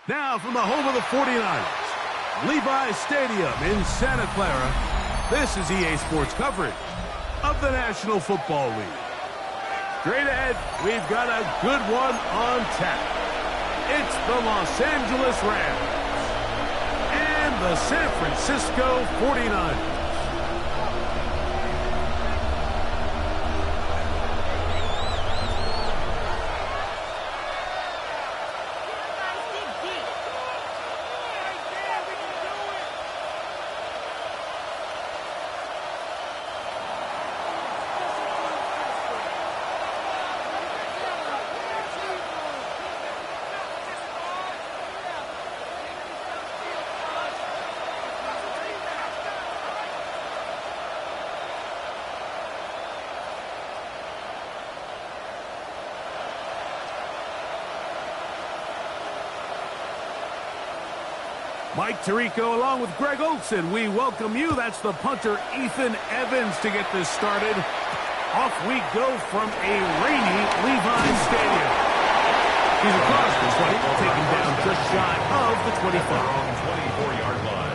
Now from the home of the 49ers, Levi's Stadium in Santa Clara, this is EA Sports coverage of the National Football League. Straight ahead, we've got a good one on tap. It's the Los Angeles Rams and the San Francisco 49ers. Mike Tirico along with Greg Olson. We welcome you. That's the punter, Ethan Evans, to get this started. Off we go from a rainy Levi's Stadium. He's across the 20, taken down just shy of the 25. 24-yard line.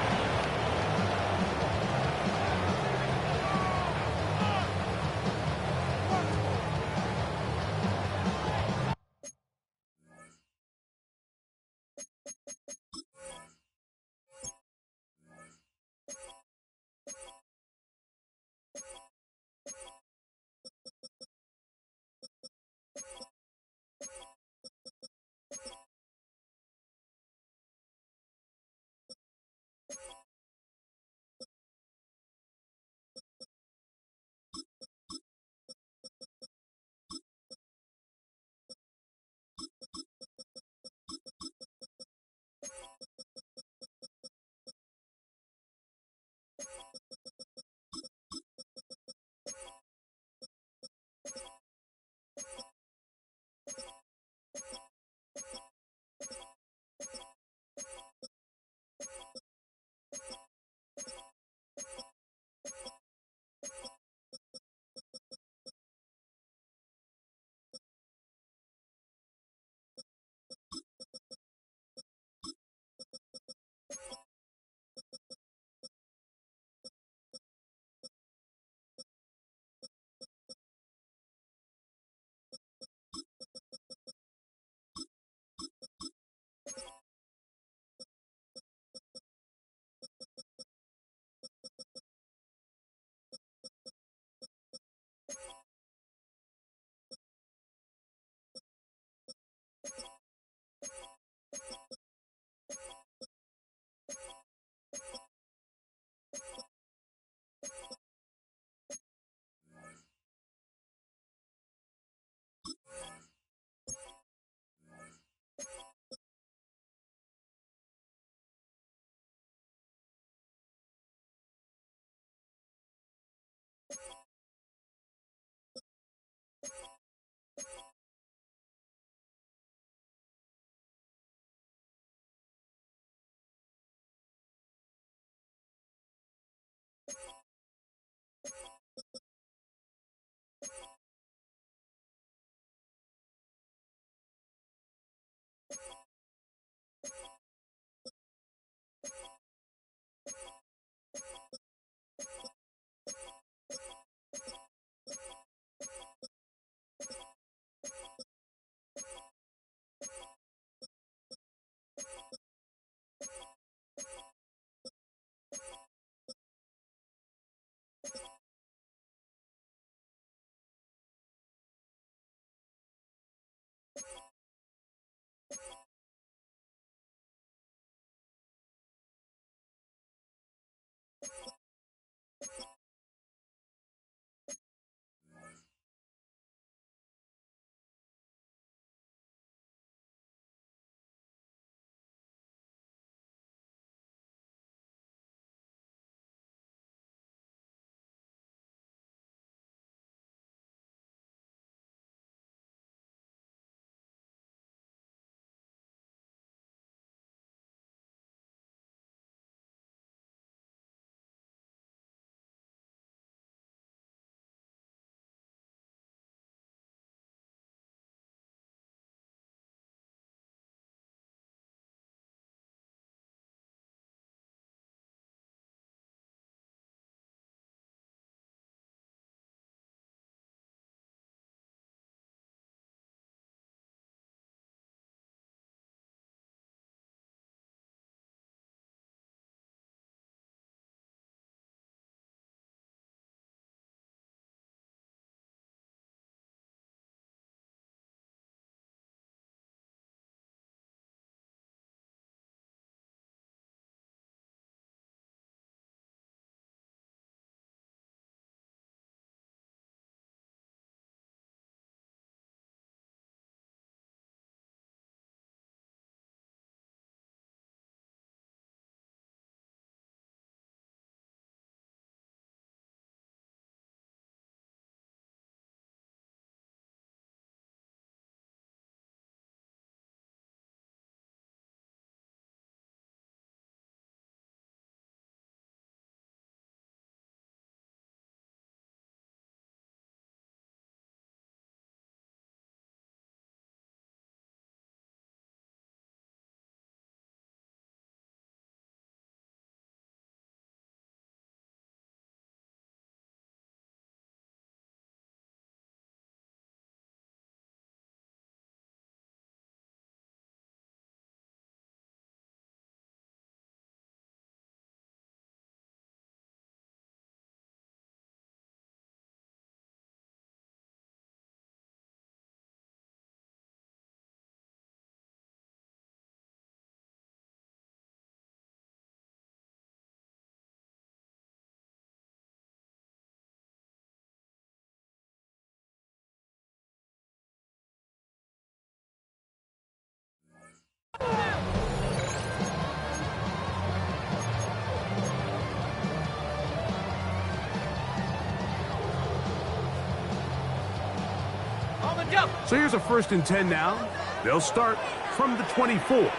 So here's a 1st and 10 now. They'll start from the 24.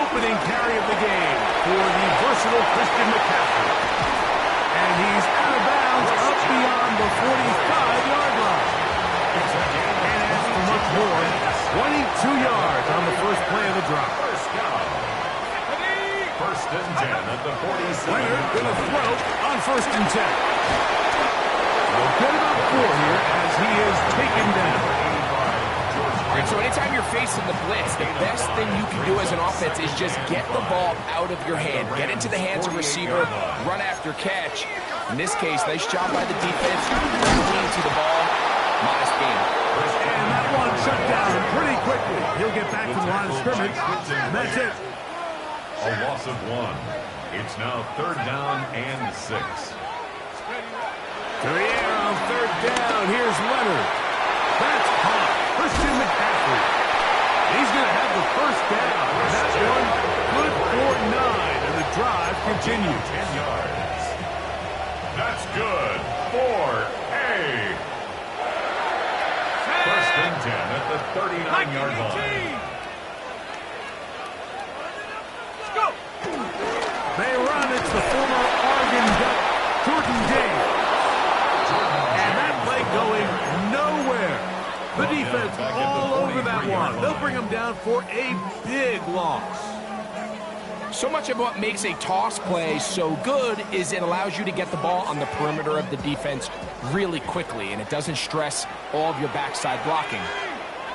Opening carry of the game for the versatile Christian McCaffrey. And he's out of bounds up beyond the 45-yard line. And as for much more, 22 yards on the first play of the drive. First and 10 at the 47. Leonard going to throw on 1st and 10. We'll get about 4 here as he is taken down. And so anytime you're facing the blitz, the best thing you can do as an offense is just get the ball out of your hand. Get into the hands of receiver, run after catch. In this case, nice job by the defense. Lean to the ball. Modest gain. And that one shut down pretty quickly. He'll get back to the line of scrimmage. And that's it. A loss of 1. It's now 3rd down and 6. To the air on 3rd down. Here's Leonard. That's hot. Christian McCaffrey. He's going to have the 1st down. That's one good for 9. And the drive continues. 10 yards. That's good for a 1st and 10 at the 39-yard line. They run. It's the former Oregon Duck, Jordan Davis. And that play going nowhere. The defense all over that one. They'll bring him down for a big loss. So much of what makes a toss play so good is it allows you to get the ball on the perimeter of the defense really quickly, and it doesn't stress all of your backside blocking.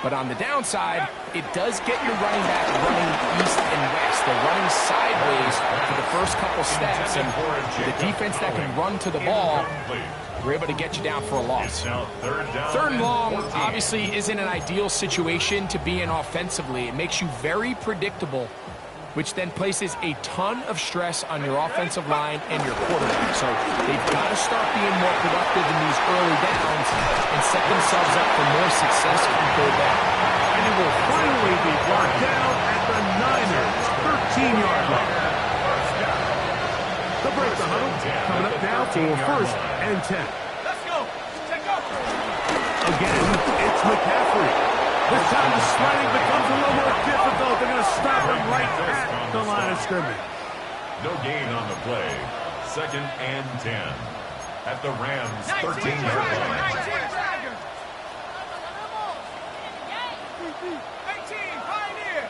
But on the downside, it does get your running back running east and west. They're running sideways for the first couple steps, and the defense that can run to the ball, we're able to get you down for a loss. 3rd and long obviously isn't an ideal situation to be in offensively. It makes you very predictable, which then places a ton of stress on your offensive line and your quarterback. So they've got to start being more productive in these early downs and set themselves up for more success from third down. And it will finally be brought down at the Niners' 13-yard line. They'll break the huddle, coming up now for 1st and 10. Let's go. Take off. Again, it's McCaffrey. This time the sliding becomes a little more difficult. They're going to stop him right at the line of scrimmage. No gain on the play. 2nd and 10 at the Rams' 13-yard line. 18, Pioneer.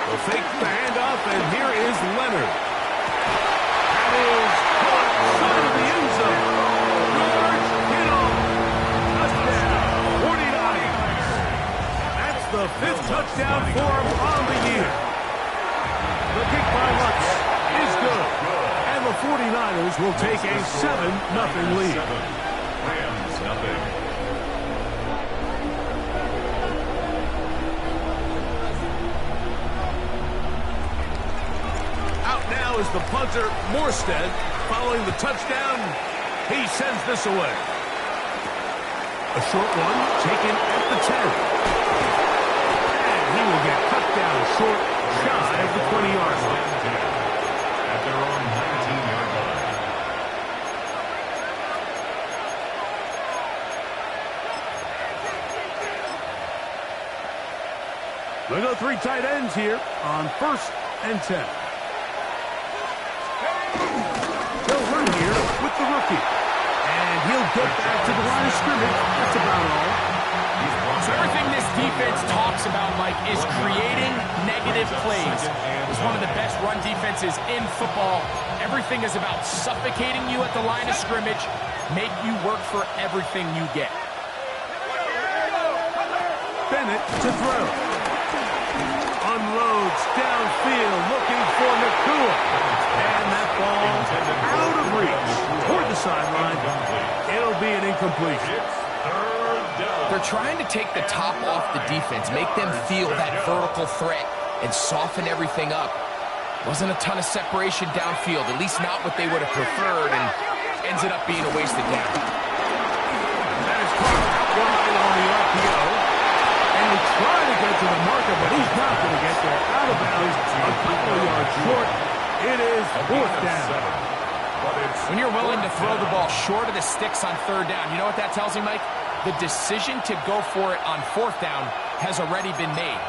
They'll fake the handoff, and here is Leonard. That is caught side of the end zone. George Kittle. Touchdown, 49ers. That's the 5th touchdown for him on the year. The kick by Lutz is good. And the 49ers will take a 7-0 lead. Rams nothing. Now is the punter, Morstead. Following the touchdown, he sends this away. A short one taken at the 10. And he will get cut down short, shy of the 20-yard line. At their own 19-yard line. They go 3 tight ends here on 1st and 10. They'll run here with the rookie. And he'll get back to the line of scrimmage. That's about all. So everything this defense talks about, Mike, is creating negative plays. It's one of the best run defenses in football. Everything is about suffocating you at the line of scrimmage, make you work for everything you get. Bennett to throw. Unloads downfield, looking for Nakua. And that ball out of reach toward the sideline. It'll be an incompletion. They're trying to take the top off the defense, make them feel that vertical threat, and soften everything up. Wasn't a ton of separation downfield, at least not what they would have preferred, and ends it up being a wasted down. That is caught out wide on the RPO. And he's trying to get to the marker, but he's not going to get there. Out of bounds, a couple of yards short. It is 4th down. When you're willing to throw the ball short of the sticks on third down, you know what that tells me, Mike? The decision to go for it on fourth down has already been made.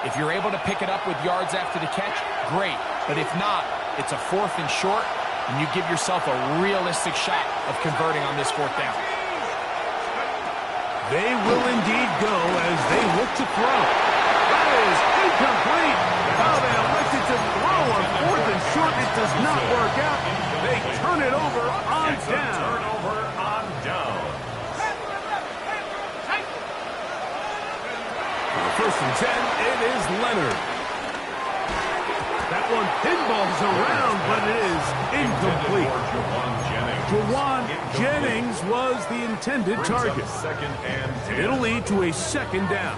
If you're able to pick it up with yards after the catch, great. But if not, it's a fourth and short, and you give yourself a realistic shot of converting on this fourth down. They will indeed go as they look to throw. That is incomplete. How they elected to throw on fourth and short. It does not work out. They turn it over on down. Turnover on down. First and 10, it is Leonard. That one pinballs around, but it is incomplete. Jawan Jennings was the intended target. Second and 10. It'll lead to a second down.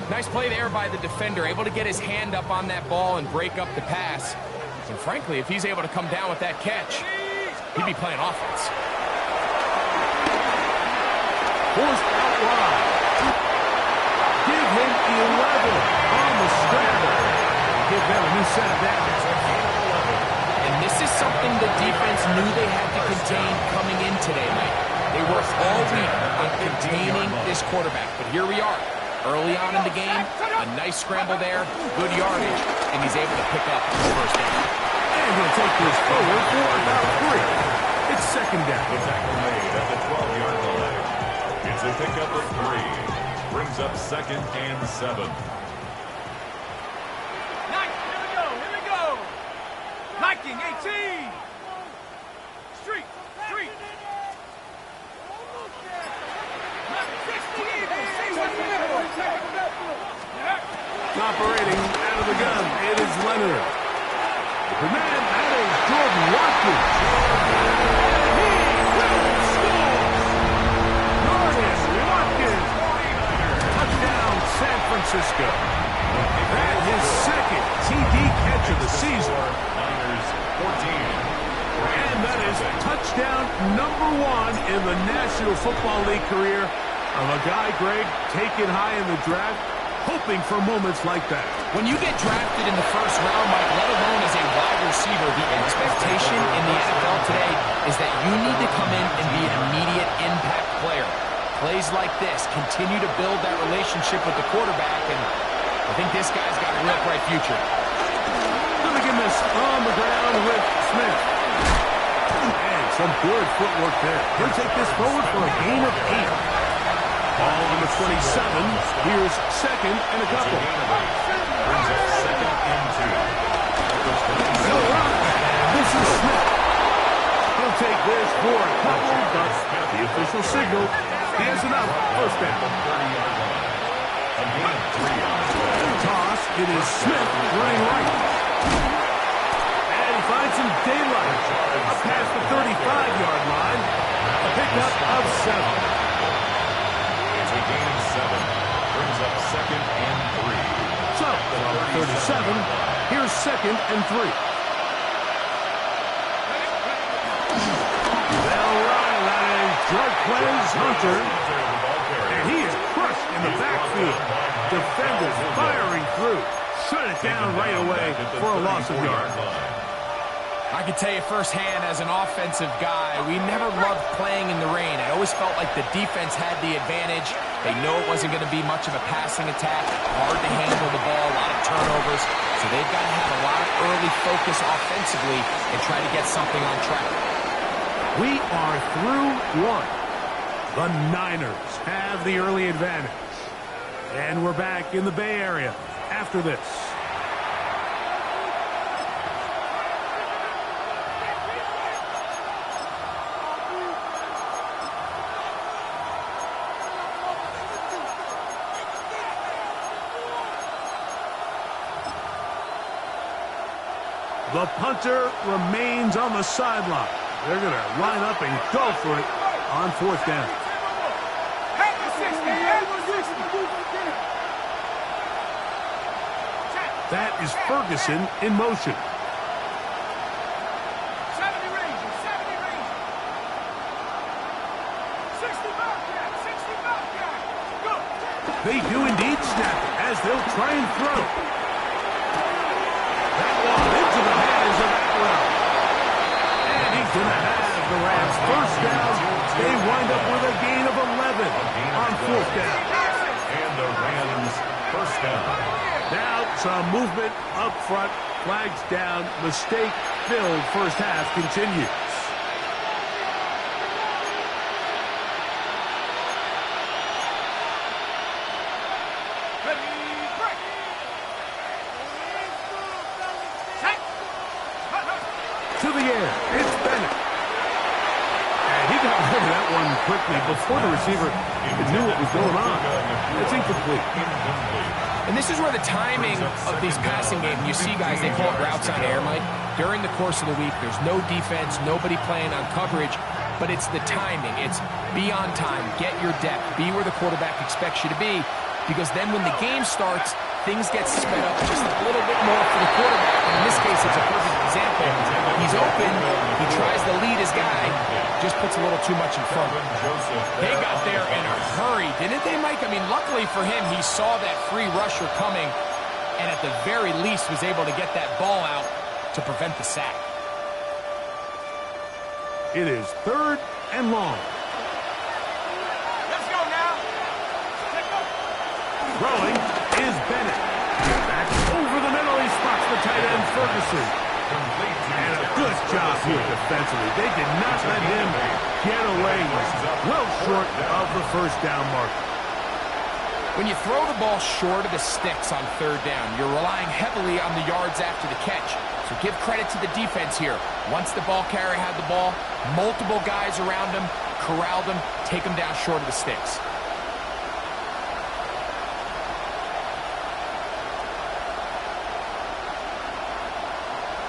Nice play there by the defender, able to get his hand up on that ball and break up the pass. And frankly, if he's able to come down with that catch, he'd be playing offense. Forced out wide. Give him 11 on the scramble. Give them a new set of downs. And this is something the defense knew they had to contain coming in today, Mike. They worked all week on containing this quarterback. But here we are, early on in the game, a nice scramble there, good yardage, and he's able to pick up the first down. And he'll take this forward for about 3. It's second down. The tackle made at the 12-yard line. It's a pickup of 3. Brings up second and 7. Here we go. Liking 18. Street. Operating out of the gun, it is Leonard. The man, that is Jordan Watkins. He will score. Jordan Watkins. Touchdown, San Francisco. That is his second TD catch of the season. Niners 14. And that is touchdown number 1 in the National Football League career of a guy, Greg, taken high in the draft, hoping for moments like that. When you get drafted in the first round, Mike, let alone as a wide receiver, the expectation in the NFL today is that you need to come in and be an immediate impact player. Plays like this continue to build that relationship with the quarterback, and I think this guy's got a real bright future. Gonna give this on the ground with Smith. And some good footwork there. He'll take this forward for a gain of 8. Ball on the 27. Here's second and a couple. Brings up second and 2. They'll run. This is Smith. He'll take this for a couple, but the official signal, he has enough. First down. A gain of 3 on the play. Toss. It is Smith running right. And he finds some daylight up past the 35-yard line. A pickup of 7. It's a gain of 7. Brings up second and 3. So, from 37, here's second and 3. They'll run. That is Jarquez Hunter. And he is crushed in the backfield. Defenders firing through. Shut it down right away for a loss of yards. I can tell you firsthand as an offensive guy, we never loved playing in the rain. I always felt like the defense had the advantage. They know it wasn't going to be much of a passing attack. Hard to handle the ball, a lot of turnovers. So they've got to have a lot of early focus offensively and try to get something on track. We are through 1. The Niners have the early advantage. And we're back in the Bay Area after this. The punter remains on the sideline. They're going to line up and go for it on fourth down. That is Ferguson in motion. 70 range. 60 back. Go. They do indeed snap it as they'll try and throw. That ball into the hands of Atwell. And he down. And the Rams first down. Now some movement up front. Flags down. Mistake-filled first half continues. To the air, it's Bennett. And he got rid of that one quickly before the receiver even knew what was going on. It's incomplete. And this is where the timing of these passing games, you see guys, they call it routes on air, Mike. During the course of the week, there's no defense, nobody playing on coverage, but it's the timing. It's be on time, get your depth, be where the quarterback expects you to be, because then when the game starts, things get sped up just a little bit more for the quarterback. And in this case, it's a perfect example. He's open. He tries to lead his guy. Just puts a little too much in front. They got there in a hurry, didn't they, Mike? I mean, luckily for him, he saw that free rusher coming and at the very least was able to get that ball out to prevent the sack. It is 3rd and long. Let's go now. Throwing is Bennett. Back over the middle. He spots the tight end, Ferguson. And a good job here defensively. They did not let him get away. Well short of the first down marker. When you throw the ball short of the sticks on 3rd down, you're relying heavily on the yards after the catch. So give credit to the defense here. Once the ball carrier had the ball, multiple guys around him, corralled him, take him down short of the sticks.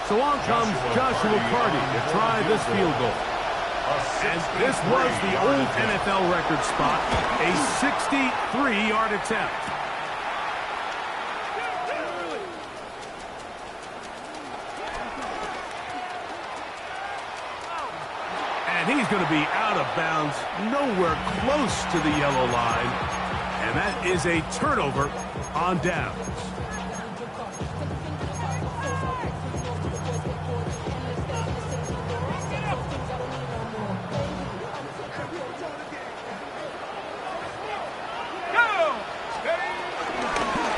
So on comes Joshua Carty to try this field goal. And this was the old NFL record spot, a 63-yard attempt. And he's going to be out of bounds, nowhere close to the yellow line. And that is a turnover on downs.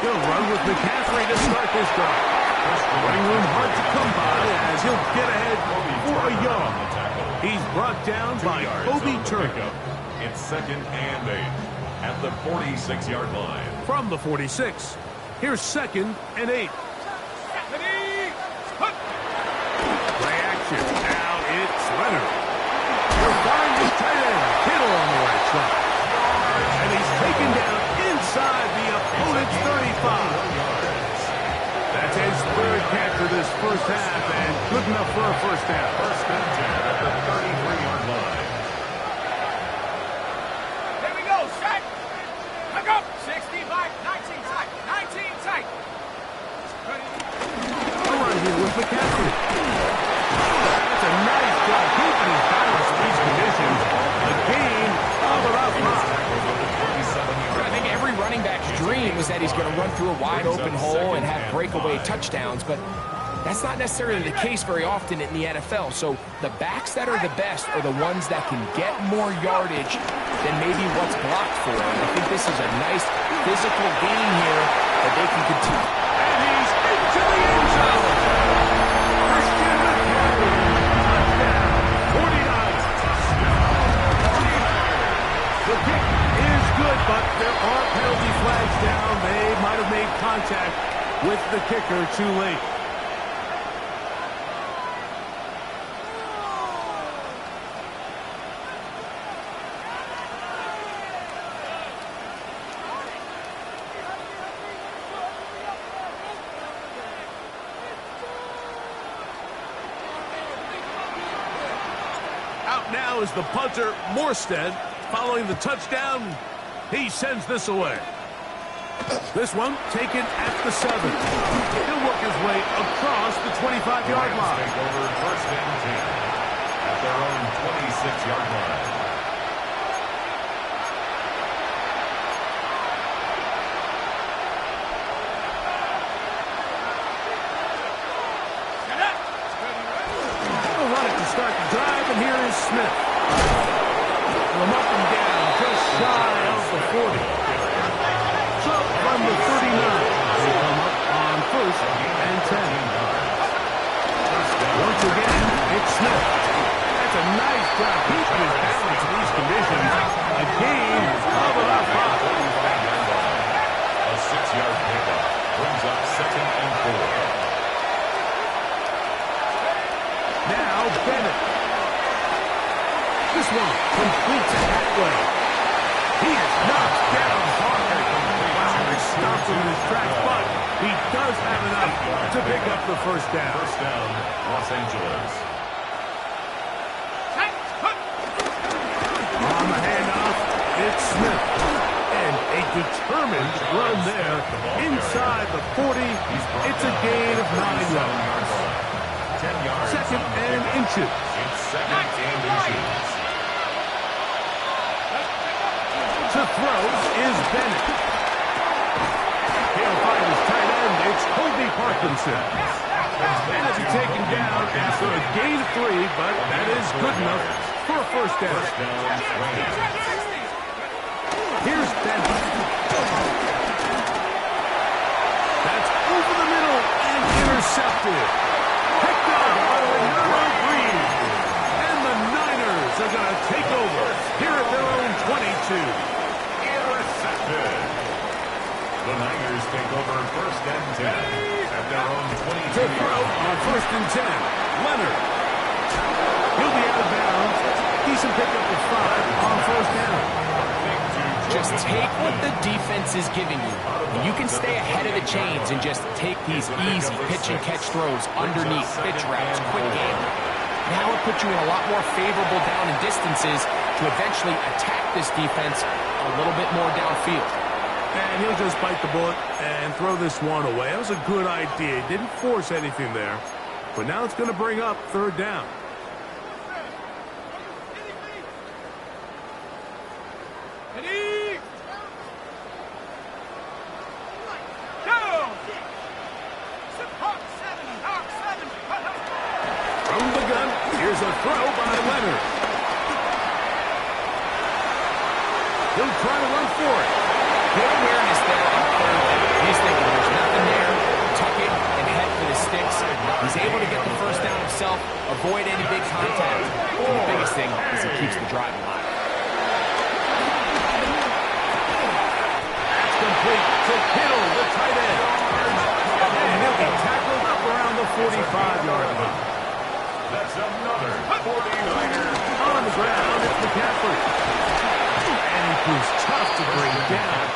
He'll run with McCaffrey to start this drive. Running room hard to come by as he'll get ahead for a yard. He's brought down by Kobe Turner. It's 2nd and 8 at the 46-yard line. From the 46, here's 2nd and 8. Play action. Now it's Leonard. He'll find his tight end, Kittle on the right side. And he's taken down inside the opponent's 35. That's his 3rd catch of this first half, and good enough for a first down. 1st and 10 at the 33-yard line. Here we go, set. Look up. 65, 19 tight. 19 tight. We're right here with McCaffrey. That's a nice job keeping his balance in these conditions. A gain of about 5. I think every running back's dream is that he's going to run through a wide open hole and have breakaway touchdowns, but that's not necessarily the case very often in the NFL. So the backs that are the best are the ones that can get more yardage than maybe what's blocked for. And I think this is a nice physical gain here that they can continue. And he's into the end zone. Christian McCaffrey, touchdown, 49ers. The kick is good, but there are penalty flags down. They might have made contact with the kicker too late. Out now is the punter, Morstead. Following the touchdown, he sends this away. This one taken at the 7. He'll work his way across the 25-yard line. Take over 1st and 10 at their own 26-yard line. They'll run it to start the drive, and here is Smith. From up and down, just shy of the 40. from the 39. They come up on 1st and 10. Once again, it's Smith. That's a nice job keeping his balance in these conditions. A gain of about 5. A 6-yard pickup brings up 2nd and 4. Now Bennett. This one completes it halfway. He is knocked down hard. Wow, he stops him in his tracks, but he does have enough to pick up the first down. First down, Los Angeles. On the handoff, it's Smith. And a determined run there inside the 40. It's a gain of 9 yards. 10 yards. 2nd and inches. It's 2nd and inches. To throw is Bennett. He'll find his tight end. It's Colby Parkinson. And he'll be taken down after a gain of 3, but that is good enough for a first down. First down, Rams. Here's Bennett. That's over the middle and intercepted. Picked up by Lenore Green. And the Niners are going to take over here at their own 22. Intercepted. The Niners take over 1st and 10 at their own 22. To throw on 1st and 10. Leonard. He'll be out of bounds. Decent pickup of 5 on 1st down. Just take what the defense is giving you. You can stay ahead of the chains and just take these easy pitch and catch throws underneath, pitch routes, quick game. Now it puts you in a lot more favorable down and distances to eventually attack this defense a little bit more downfield. And he'll just bite the bullet and throw this one away. That was a good idea. He didn't force anything there. But now it's going to bring up 3rd down. From the gun, here's a throw by Leonard. He'll try to run for it. Good awareness there on 3rd down. He's thinking there's nothing there. Tuck it and head for the sticks. He's able to get the first down himself, avoid any big contact. And the biggest thing is he keeps the drive alive. That's complete to Kittle, the tight end. And he'll be tackled up around the 45-yard line. That's another 49er. On the ground, it's McCaffrey. And he proves tough to bring down.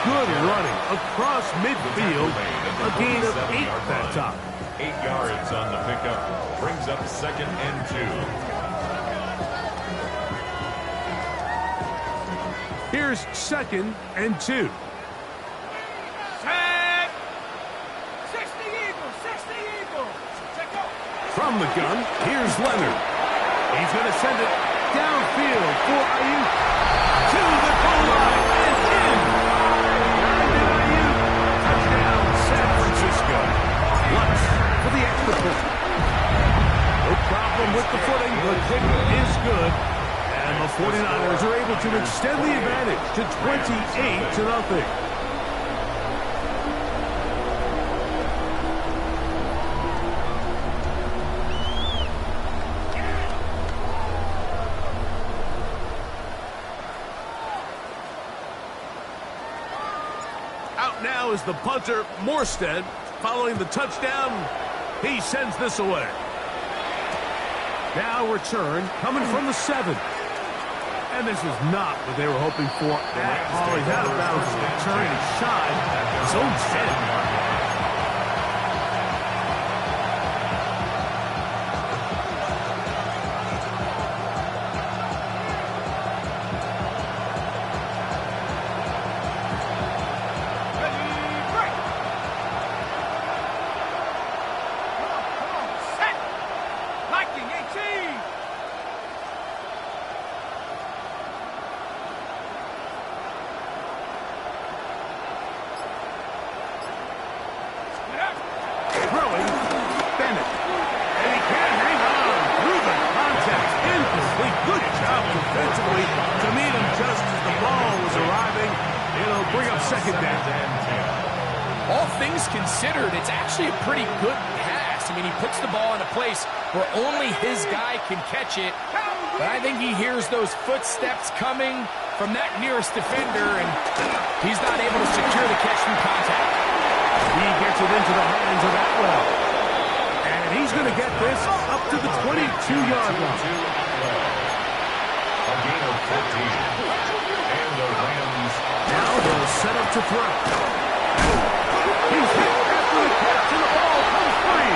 Good running across midfield. A gain of 8 that time. 8 yards on the pickup. Brings up 2nd and 2. Here's 2nd and 2. Set. 60 Eagles, 60 Eagles. Check out. From the gun, here's Leonard. He's going to send it downfield for Ayuk. To the goal line and in. Brandon Ayuk. Touchdown, San Francisco. Lutz for the extra point. No problem with the footing. The kick is good. And the 49ers are able to extend the advantage to 28-0. Out now is the punter, Morstead. Following the touchdown, he sends this away. Now return coming from the 7. And this is not what they were hoping for at all. He's out of bounds on the return and shy his own 10. pretty good pass. I mean, he puts the ball in a place where only his guy can catch it. But I think he hears those footsteps coming from that nearest defender, and he's not able to secure the catch through contact. He gets it into the hands of Atwell. And he's going to get this up to the 22-yard line. A gain of 14. And the Rams. Now they'll set up to throw. He's hit after the catch, and the ball comes free.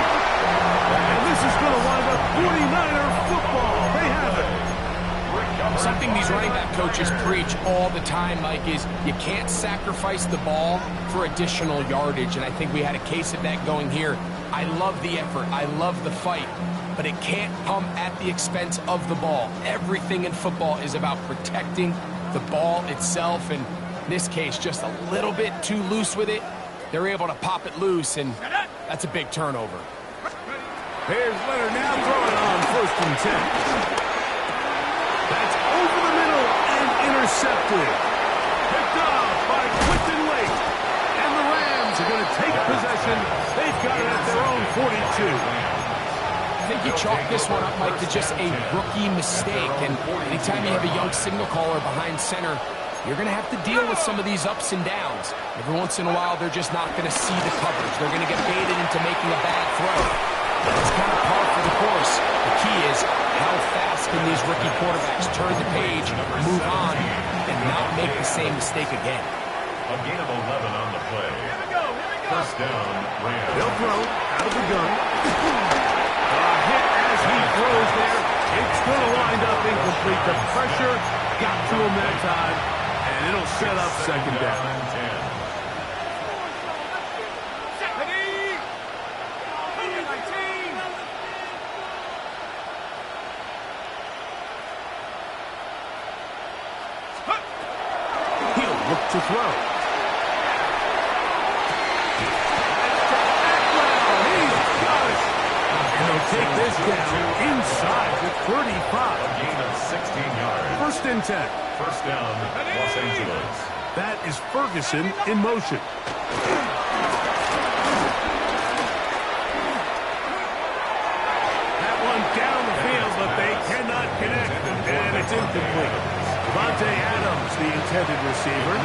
And this is going to wind up 49er football. They have it. Something these running back coaches preach all the time, Mike, is you can't sacrifice the ball for additional yardage, and I think we had a case of that going here. I love the effort. I love the fight, but it can't come at the expense of the ball. Everything in football is about protecting the ball itself, and in this case, just a little bit too loose with it. They're able to pop it loose, and that's a big turnover. Here's Leonard now throwing on 1st and 10. That's over the middle and intercepted. Picked off by Quinton Lake. And the Rams are going to take possession. They've got it at their own 42. I think you chalk this one up, Mike, to just a rookie mistake. And anytime you have a young signal caller behind center, you're going to have to deal with some of these ups and downs. Every once in a while, they're just not going to see the coverage. They're going to get baited into making a bad throw. It's kind of par for the course. The key is how fast can these rookie quarterbacks turn the page, move on, and not make the same mistake again. A gain of 11 on the play. First down, Rams. They'll throw out of the gun. A hit as he throws there. It's going to wind up incomplete. The pressure got to him that time, and it'll set up second down. And 10. Look to throw. He's got it. And they'll take this down inside the 35. A gain of 16 yards. 1st and 10. First down, Los Angeles. That is Ferguson in motion. That one down the field, but they cannot connect. And it's incomplete. Devontae Adams, the intended receiver.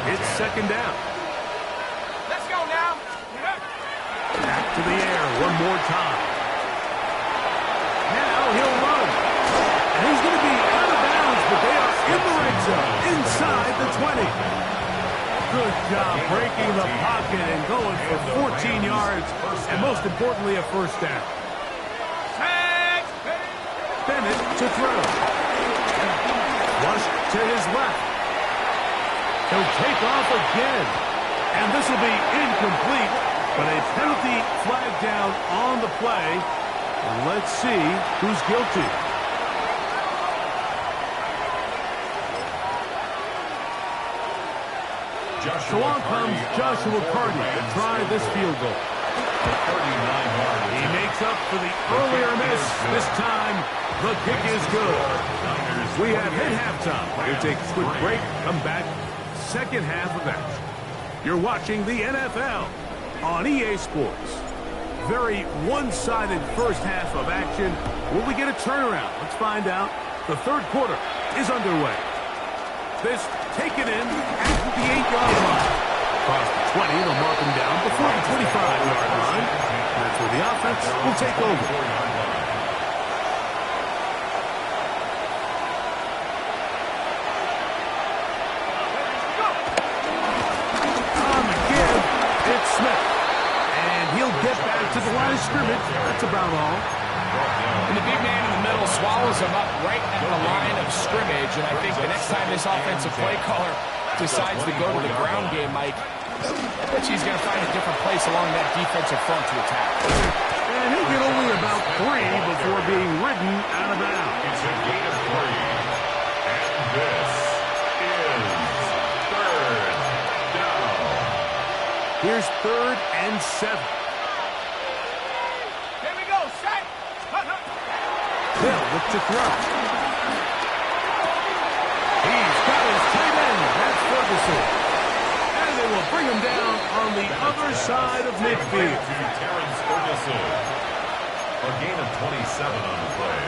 It's second down. Let's go now. Back to the air one more time. Now he'll run. And he's going to be out of bounds, but they are in the red zone, inside the 20. Good job breaking the pocket and going for 14 yards, and most importantly, a first down. Bennett to throw. Rush to his left. He'll take off again. And this will be incomplete, but a penalty flag down on the play. And let's see who's guilty. So on comes Joshua Carty to try this field goal. He makes up for the earlier miss. This time, the kick is good. We have hit halftime. We'll take a quick break, come back, second half of action. You're watching the NFL on EA Sports. Very one-sided first half of action. Will we get a turnaround? Let's find out. The third quarter is underway. This taken in at the 8-yard line. Across the 20, they'll mark him down before the 25-yard line. That's where the offense will take over. On the give, it's Smith. And he'll get back to the line of scrimmage. That's about all. And the big man in the middle swallows him up right at the line of scrimmage. And I think the next time this offensive play caller decides to go to the ground game, Mike, I bet he's going to find a different place along that defensive front to attack. And he'll get only about 3 before being ridden out of bounds. It's a gain of 3. And this is third down. Here's 3rd and 7. Here we go, set. They'll look to throw. He's got his tight end. That's Ferguson. And they will bring him down on the other side of midfield. A gain of 27 on the play.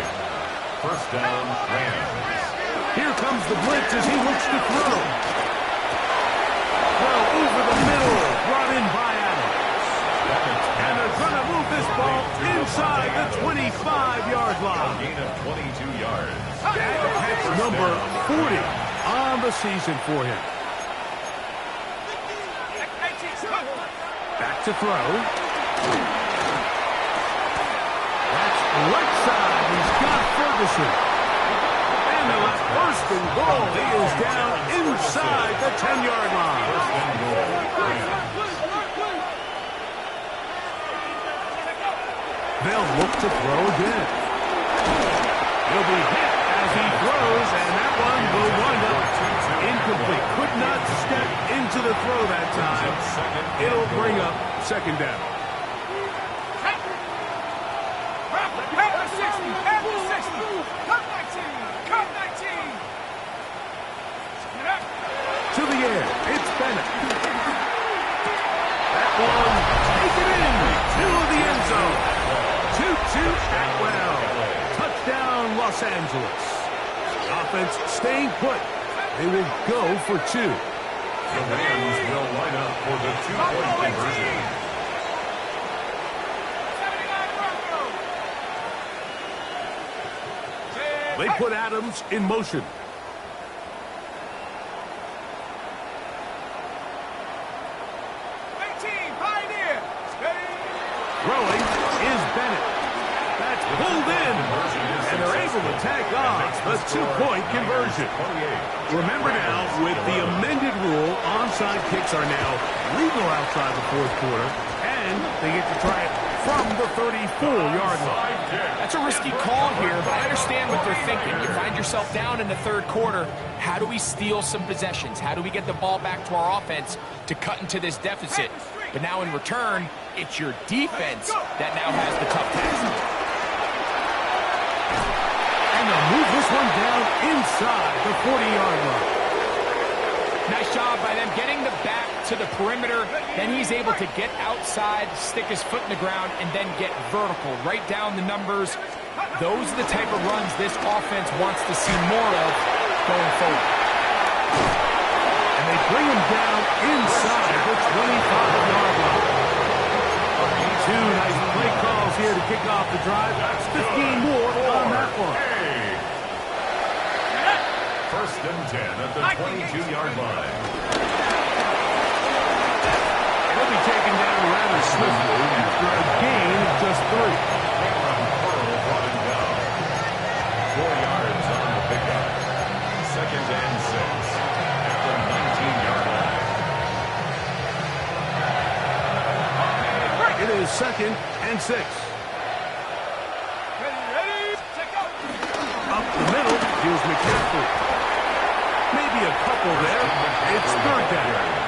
First down, Rams. Here comes the blitz as he looks to throw. Throw over the middle, brought in by Adams. And they're going to move this ball inside the 25-yard line. A gain of 22 yards. That's number 40 on the season for him. Back to throw. That's right side. He's got Ferguson. And the first and goal. He is down inside the 10-yard line. First and goal. They'll look to throw again. He'll be hit as he throws, and that one will wind up incomplete. Could not step into the throw that time. It'll bring up second down. To the air, it's Bennett. That one, take it in to the end zone. 2-2 Atwell. Touchdown, Los Angeles. Offense staying put. They will go for two. The Rams will line up for the two-point conversion. They put Adams in motion. Throwing is Bennett. That's pulled in. And they're able to tack on the two-point conversion. Remember now, with the amended rule, onside kicks are now legal outside the fourth quarter, and they get to try it from the 34-yard line. That's a risky call here, but I understand what they're thinking. You find yourself down in the third quarter. How do we steal some possessions? How do we get the ball back to our offense to cut into this deficit? But now in return, it's your defense that now has the tough task. And they'll move this one down inside the 40-yard line. Nice job by them getting the back to the perimeter. Then he's able to get outside, stick his foot in the ground, and then get vertical. Right down the numbers. Those are the type of runs this offense wants to see more of going forward. And they bring him down inside the 25-yard line. Two nice play calls here to kick off the drive. That's 15 more on that one. First and 10 at the 22-yard line. He'll be taken down rather swiftly after a gain of just 3. Pearl brought him down. 4 yards on the pickup. Second and 6 at the 19-yard line. It is second and 6. Up the middle, here's McCaffrey. Maybe a couple there. It's third down.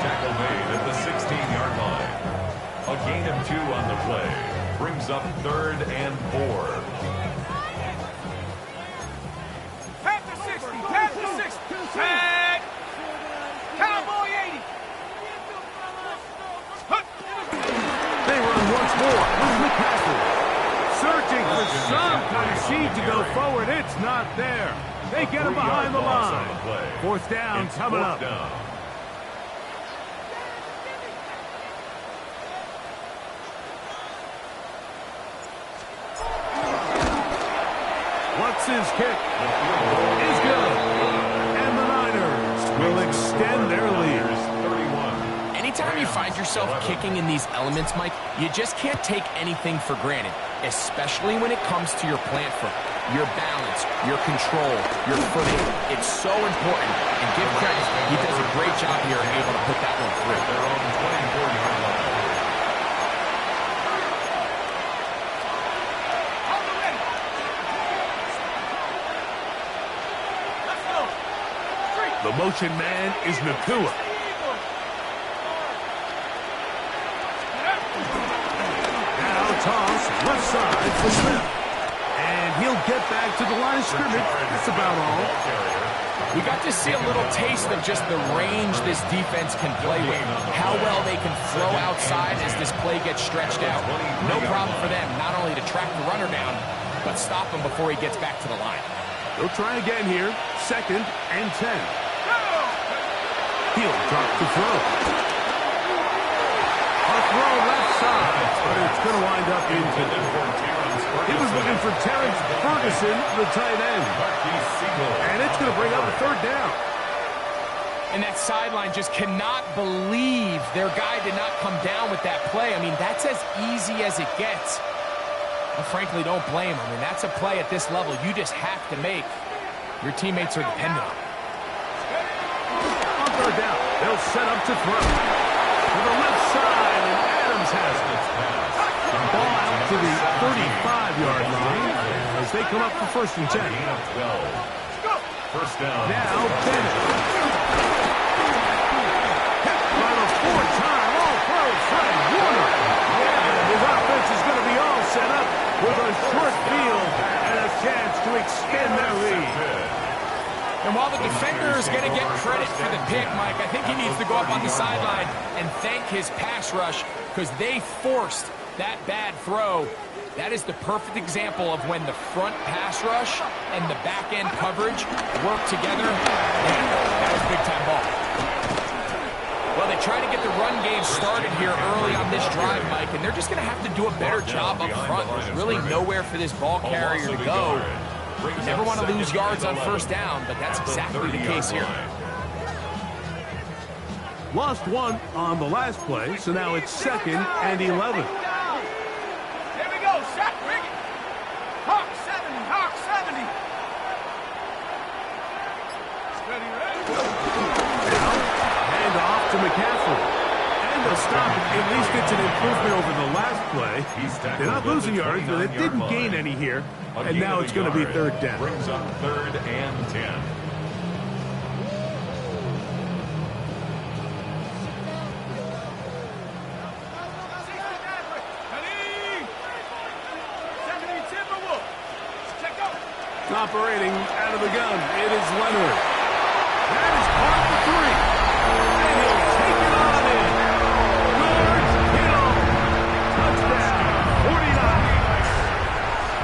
Tackle made at the 16-yard line. A gain of 2 on the play. Brings up third and 4. Pass to 60. Pass to 60. Tag. Cowboy 80. They run once more with McCaffrey. Searching for some kind of seed to go forward. It's not there. They get him behind the line. Fourth down coming up. What's his kick? Is good. And the Niners will extend their lead. Anytime you find yourself kicking in these elements, Mike, you just can't take anything for granted, especially when it comes to your plant foot, your balance, your control, your footing. It's so important, and give credit, he does a great job here able to put that one through. Their own 24-yard line. The motion man is Nakua. Now toss left side for Smith. And and he'll get back to the line of scrimmage. That's about all. We got to see a little taste of just the range this defense can play with. How well they can throw outside as this play gets stretched out. No problem for them, not only to track the runner down, but stop him before he gets back to the line. They'll try again here. 2nd and 10. He'll drop to throw. A throw left side, but it's going to wind up incomplete. He was looking for Terrence Ferguson, the tight end. And it's going to bring up a 3rd down. And that sideline just cannot believe their guy did not come down with that play. I mean, that's as easy as it gets. I frankly don't blame him. I mean, that's a play at this level you just have to make. Your teammates are dependent on it. On 3rd down, they'll set up to throw. To the left side, and Adams has it. Ball out to the 35-yard line as they come up for 1st and 10. First down. Now Bennett. Hit by the 4-time All-Pro Fred Warner. And his offense is going to be all set up with a short field and a chance to extend their lead. And while the defender is going to get credit for the pick, Mike, I think he needs to go up on the sideline and thank his pass rush because they forced that bad throw. That is the perfect example of when the front pass rush and the back end coverage work together. Yeah, that was a big-time ball. Well, they try to get the run game started here early on this drive, Mike, and they're just going to have to do a better job up front. There's really nowhere for this ball carrier to go. You never want to lose yards on 1st down, but that's exactly the case here. Lost 1 on the last play, so now it's 2nd and 11. Here we go, shot, bring it. Hawk 70, Hawk 70. Steady, ready? Now, hand off to McCaffrey. And a stop. At least it's an improvement over the last play. They're not losing yards, but they didn't gain any here. And now it's going to be 3rd down. Brings up 3rd and 10. Operating out of the gun, it is Leonard. That is caught for 3. And he'll take it on in. George Kittle. Touchdown, 49.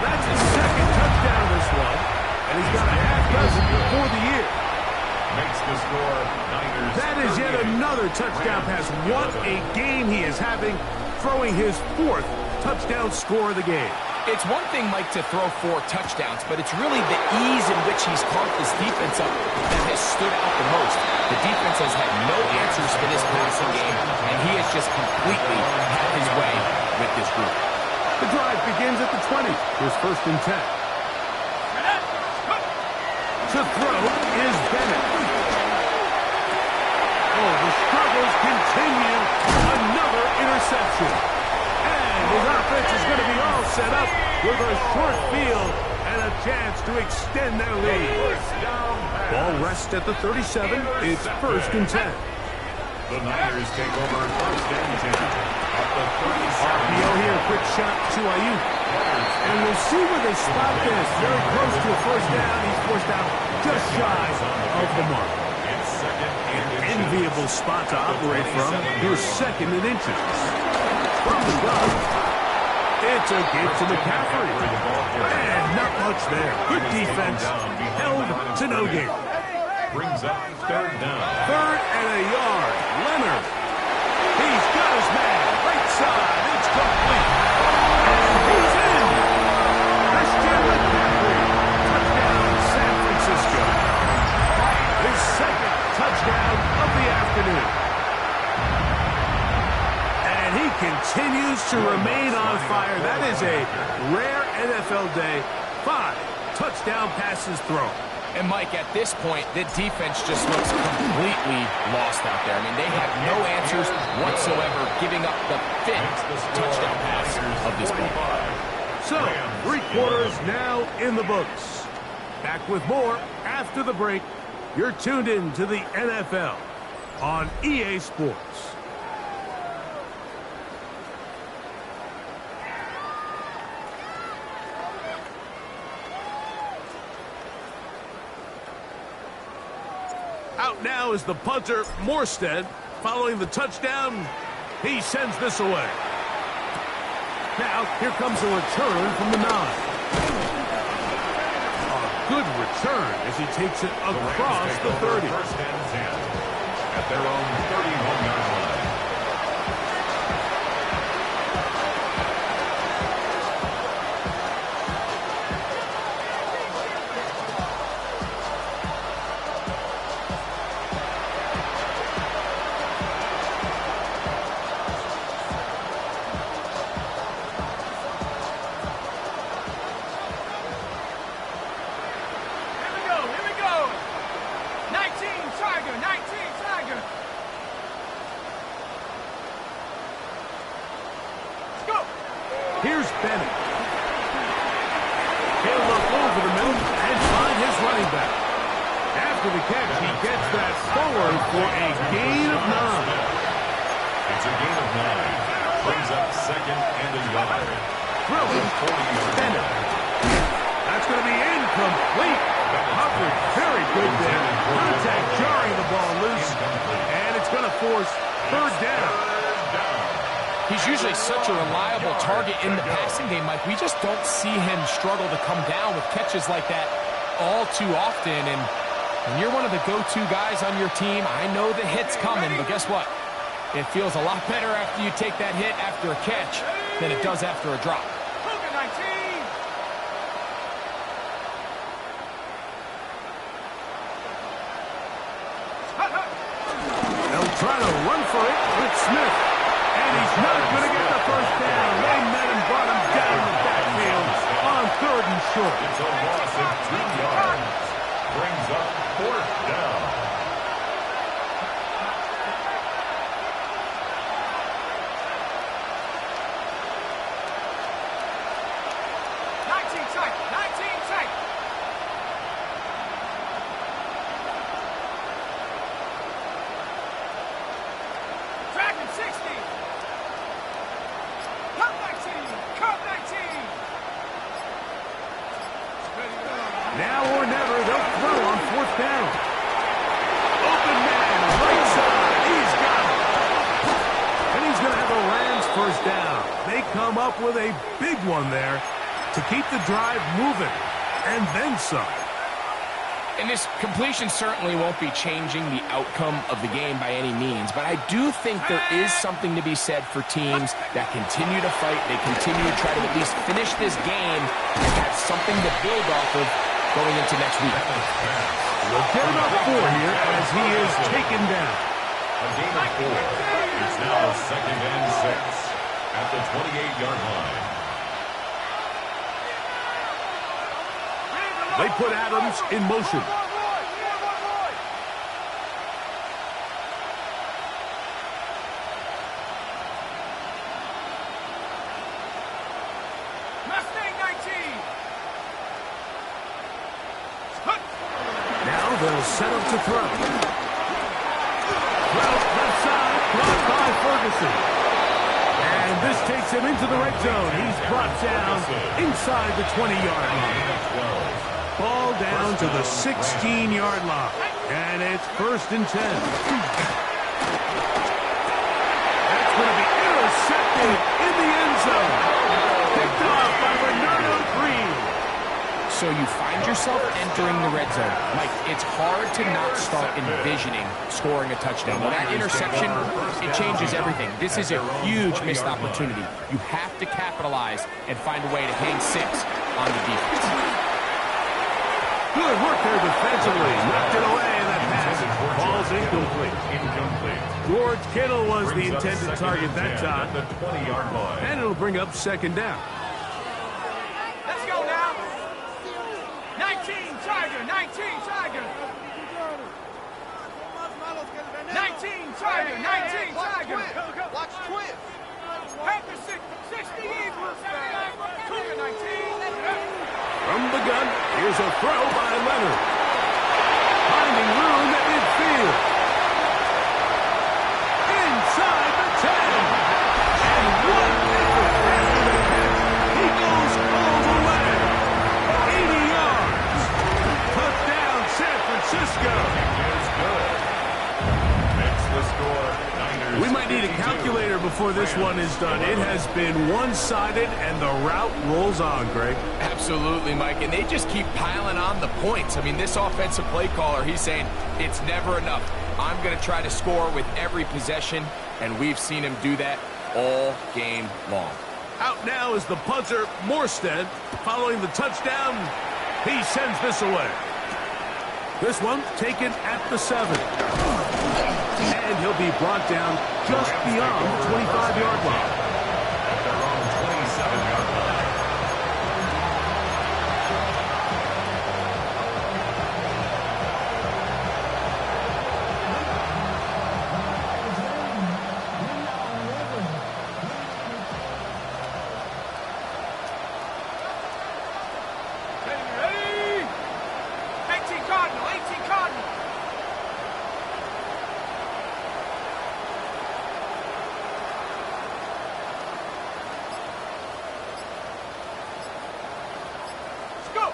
That's his 2nd touchdown this one. And he's got a half dozen for the year. Makes the score Niners. That is yet another touchdown pass. What a game he is having, throwing his 4th touchdown score of the game. It's one thing, Mike, to throw 4 touchdowns, but it's really the ease in which he's caught this defense up that has stood out the most. The defense has had no answers for this passing game, and he has just completely had his way with this group. The drive begins at the 20. Here's 1st and 10. To throw is Bennett. Oh, the struggles continue. Another interception. And his offense is going to be all set up with a short field and a chance to extend their lead. Ball rests at the 37. It's 1st and 10. The Niners take over 1st and 10. At the 37. RPO here, quick shot to Ayuk. And we'll see where they spot this. Very close to a 1st down. He's forced out just shy of the mark. It's 2nd and Enviable spot to operate from. Here's 2nd and inches. From the gun, it's a give to McCaffrey. And not much there. Good defense. Held to no gain. Brings up 3rd down. 3rd and a yard. Leonard. He's got his man. Right side. It's complete. And he's in. Christian McCaffrey. Touchdown, San Francisco. His 2nd touchdown of the afternoon. And he continues to remain on fire. That is a rare NFL day. 5 touchdown passes thrown. And, Mike, at this point, the defense just looks completely lost out there. I mean, they have no answers whatsoever, giving up the 5th touchdown pass of this game. So, 3 quarters now in the books. Back with more after the break. You're tuned in to the NFL on EA Sports. Out now is the punter, Morstead. Following the touchdown, he sends this away. Now, here comes a return from the 9. A good return as he takes it across the 30. First and 10 at their own 31-yard line. Here's Bennett. He'll look over the middle and find his running back. After the catch, he gets that forward for a gain of 9. It's a gain of 9. Brings up second and a yard. Throwing Bennett. That's going to be incomplete. Coverage very good there. Contact jarring the ball loose. And it's going to force third down. He's usually such a reliable target in the passing game, Mike. We just don't see him struggle to come down with catches like that all too often. And when you're one of the go-to guys on your team, I know the hit's coming, but guess what? It feels a lot better after you take that hit after a catch than it does after a drop. They'll try to run for it with Smith. And he's not going to get the first down. They met him, brought him down the backfield on 3rd and short. It's a loss of 2 yards. Brings up 4th down. Now or never, they'll throw on 4th down. Open man, right side, he's got it. And he's going to have a Rams first down. They come up with a big one there to keep the drive moving, and then some. And this completion certainly won't be changing the outcome of the game by any means, but I do think there is something to be said for teams that continue to fight, they continue to try to at least finish this game and have something to build off of going into next week. We'll get him up 4 here as he is taken down. A gain of 4. It's now 2nd and 6 at the 28-yard line. They put Adams in motion. Now they'll set up to throw. Throw left side, blocked by Ferguson. And this takes him into the red zone. He's brought down inside the 20-yard line. Ball down to the 16-yard line. And it's 1st and 10. That's going to be intercepted in the end zone. Picked off by Bernardo Green. So you find yourself entering the red zone. Mike, it's hard to not start envisioning scoring a touchdown. Well, that interception, it changes everything. This is a huge missed opportunity. You have to capitalize and find a way to hang 6 on the defense. Good work there defensively. Knocked it away, and that pass falls incomplete. George Kittle was the intended target that time. The 20-yard line. And it'll bring up 2nd down. Let's go now. 19 Tiger, 19 Tiger. 19 Tiger, 19 Tiger. Watch twist. Panther 60 Eagles. Cougar 19. From the gun, here's a throw by Leonard. Finding room at midfield. Inside the 10. And what effort after the catch. He goes all the way. 80 yards. Touchdown, San Francisco. Is good. this one is done. It has been one-sided, and the route rolls on, Greg. Absolutely, Mike, and they just keep piling on the points. I mean, this offensive play caller, he's saying it's never enough. I'm going to try to score with every possession, and we've seen him do that all game long. Out now is the punter, Morstead. Following the touchdown, he sends this away. This one taken at the 7. And he'll be brought down just beyond the 25-yard line. At their own 27-yard line. Ready? 18 Cardinal, 18 Cardinal. Let's go.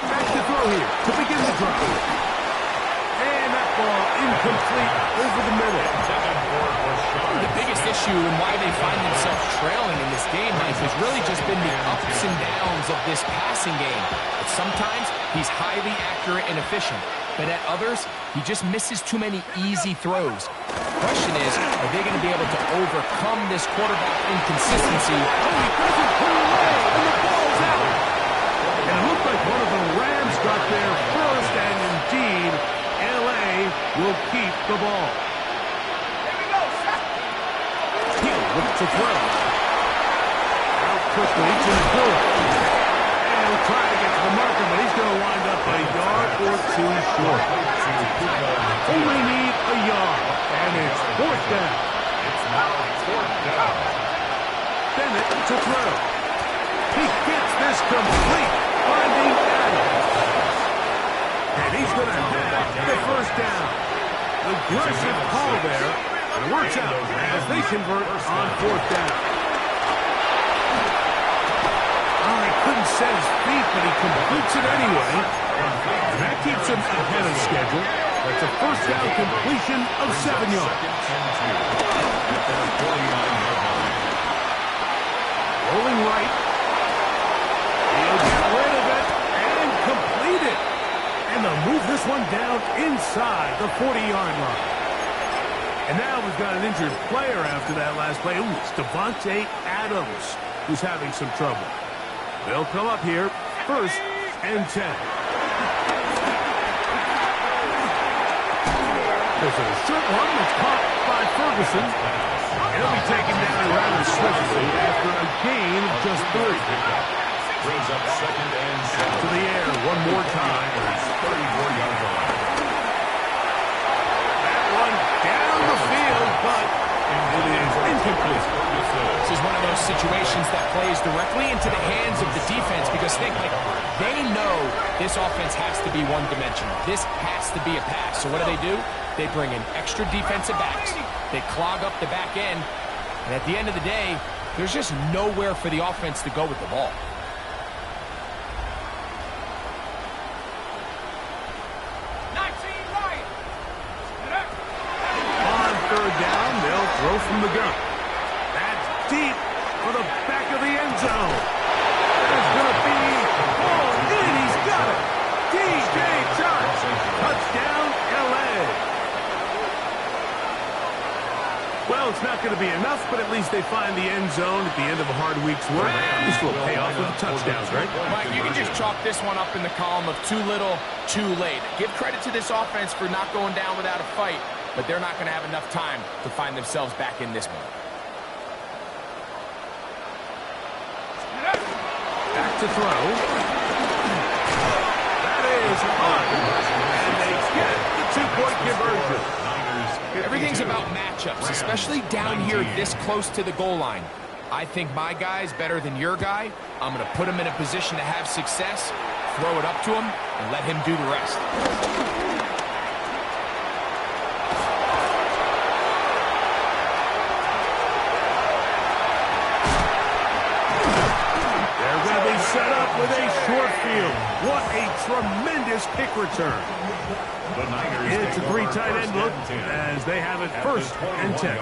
Back to throw here to begin the drive. And that ball incomplete over the middle. The biggest issue and why they find themselves trailing in this game, Mike, has really just been the ups and downs of this passing game. But sometimes he's highly accurate and efficient, but at others, he just misses too many easy throws. The question is, are they going to be able to overcome this quarterback inconsistency? Oh, he doesn't pull away, and the ball's out. And it looked like one of the Rams got there first, and indeed, L.A. will keep the ball. Here we go. He'll look to throw. Out quickly to Miller. And he'll try to get to the marker, but he's going to wind up a yard or two short. Only need a yard, and it's 4th down. It's now 4th down. Bennett to throw. He gets this complete, finding Adams. And he's going to have the 1st down. Aggressive call there, and it works out as they convert on 4th down. Oh, he couldn't set his feet, but he completes it anyway. And that keeps him ahead of schedule. That's a 1st down completion of 7 yards. At their 49-yard line. Rolling right. He'll get rid of it and complete it. And they'll move this one down inside the 40-yard line. And now we've got an injured player after that last play. Ooh, it's Devontae Adams who's having some trouble. They'll come up here, 1st and 10. There's a short one that's caught by Ferguson. He'll be taken down rather swiftly after a gain of just 3. Brings up 2nd and 7. To the air one more time. 34-yard line. That one down the field, but it is incomplete. This is one of those situations that plays directly into the hands of the defense because think, like, they know this offense has to be one-dimensional. This has to be a pass. So what do? They bring in extra defensive backs. They clog up the back end. And at the end of the day, there's just nowhere for the offense to go with the ball. On 3rd down, they'll throw from the gun. That's deep for the back of the end zone. There's going to be a ball in. He's got it. DJ Chark. Touchdown, L.A. Well, it's not going to be enough, but at least they find the end zone at the end of a hard week's work. This will pay off with a touchdown, right? Mike, you can just chalk this one up in the column of too little, too late. Give credit to this offense for not going down without a fight, but they're not going to have enough time to find themselves back in this one. Back to throw. That is on. And they get the 2-point conversion. Everything's about matchups, especially down here this close to the goal line. I think my guy's better than your guy. I'm going to put him in a position to have success, throw it up to him, and let him do the rest. They're going to be set up with a short field. What a tremendous kick return. It's a 3 tight end look as they have it 1st and 10.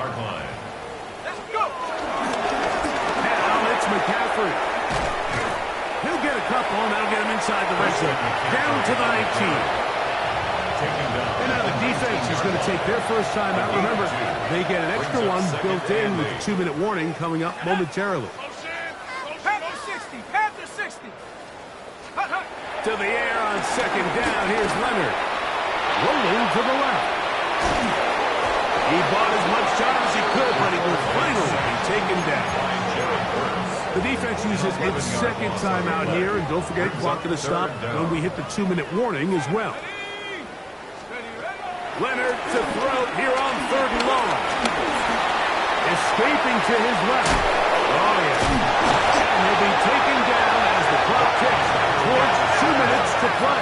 Let's go. McCaffrey. He'll get a couple, and that'll get him inside the red zone. Down to the 19. And now the defense is going to take their first time out. Remember, they get an extra one built in with the 2-minute warning coming up momentarily. Panther 60, Panther 60. To the air on second down. Here's Leonard. Rolling to the left. He bought as much time as he could, but he will finally be taken down. The defense uses its second timeout here, and don't forget, clock going to stop when we hit the 2-minute warning as well. Leonard to throw here on 3rd and long. Escaping to his left. Oh, yeah. And he'll be taken down as the clock ticks towards 2 minutes to play.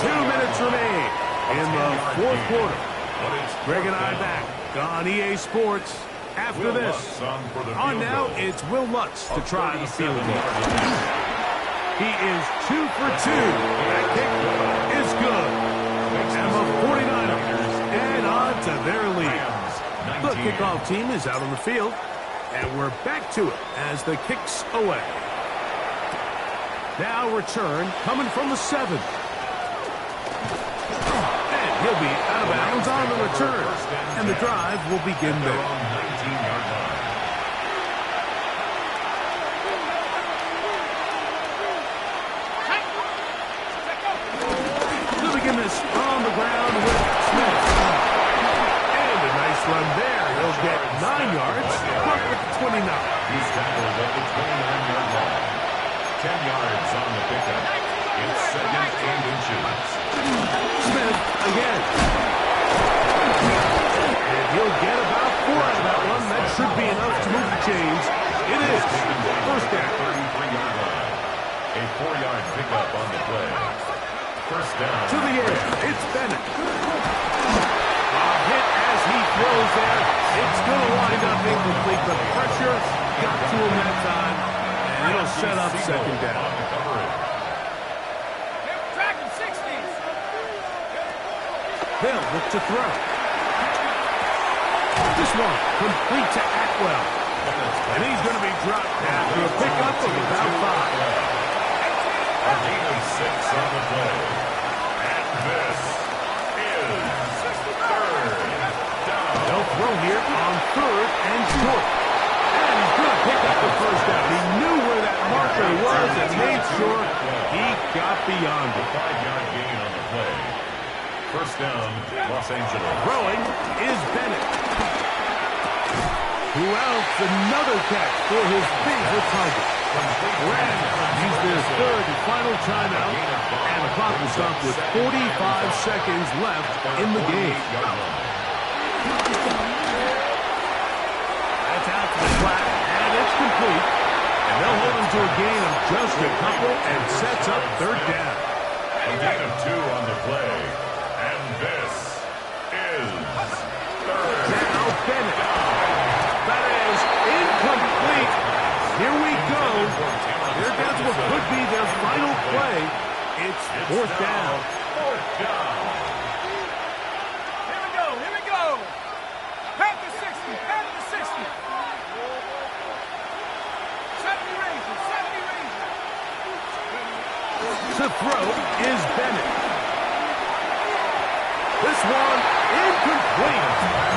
2 minutes remain in the 4th quarter. Greg and I back on EA Sports after this. On now, it's Will Lutz to try the field goal. He is 2 for 2. That kick is good. And the 49ers add on to their lead. The kickoff team is out on the field, and we're back to it as the kick's away. Now return coming from the 7. And he'll be out of bounds on the return, and the drive will begin there. On the ground with Smith. And a nice run there. He'll get 9 yards, up at the 29. He's tackled at the 29-yard line. 10 yards on the pickup. It's 2nd and inches. Smith again. And he'll get about 4 out of that one. That should be enough to move the chains. It is. First down. 33-yard line. A 4-yard pickup on the play. First down. To the air. It's Bennett. A hit as he throws there. It's going to wind up incomplete. The pressure got to him that time. And it'll set up second down. Tracking 60s. Hill look to throw. This one complete to Atwell. And he's going to be dropped after a pickup of about 5. A gain of 6 on the play. And this is 3rd down. They'll throw here on 3rd and short. And he's going to pick up the first down. He knew where that marker was and made sure he got beyond it. 5-yard gain on the play. First down, Los Angeles. Throwing is Bennett. Who else? Another catch for his favorite target. Rams use their 3rd and final timeout, and the clock will stop with 45 seconds left in the game. That's out to the flat, and it's complete. And they'll hold him to a gain of just a couple and sets up 3rd down. A gain of 2 on the play. And this is 3rd Now Bennett. That is incomplete. Here we go. They're down to what could be their final play. It's 4th down. 4th down. Here we go, here we go. Panther 60, Panther 60. 70 Rangers, 70 Rangers. To throw is Bennett. This one incomplete.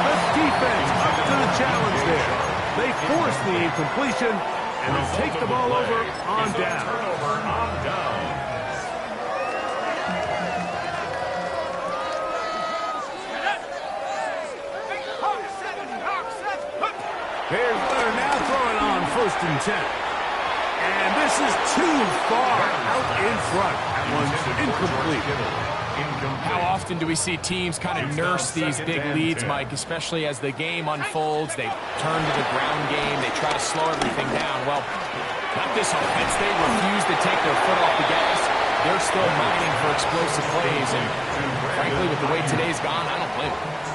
The defense up to the challenge there. They force the incompletion, and they'll take the ball over on down. Turnover on down. Here's Leonard now throwing on 1st and 10. And this is too far out in front. That one's incomplete. How often do we see teams kind of nurse these big leads, Mike, especially as the game unfolds? They turn to the ground game. They try to slow everything down. Well, not this offense. They refuse to take their foot off the gas. They're still mining for explosive plays. And frankly, with the way today's gone, I don't blame them.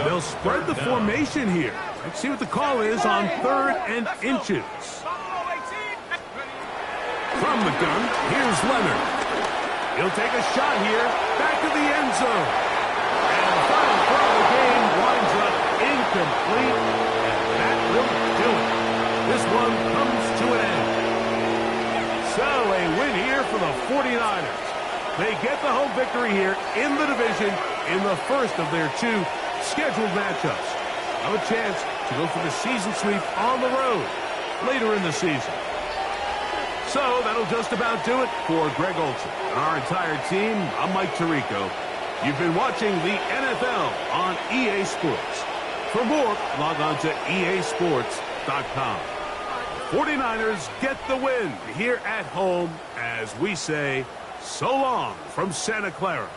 They'll spread the formation here. Let's see what the call is on 3rd and inches. From the gun, here's Leonard. He'll take a shot here, back to the end zone. And the final throw of the game winds up incomplete, and that will do it. this one comes to an end. So a win here for the 49ers. They get the home victory here in the division in the first of their 2 scheduled matchups. Have a chance to go for the season sweep on the road later in the season. So that'll just about do it for Greg Olson and our entire team. I'm Mike Tirico. You've been watching the NFL on EA Sports. For more, log on to easports.com. 49ers get the win here at home as we say so long from Santa Clara.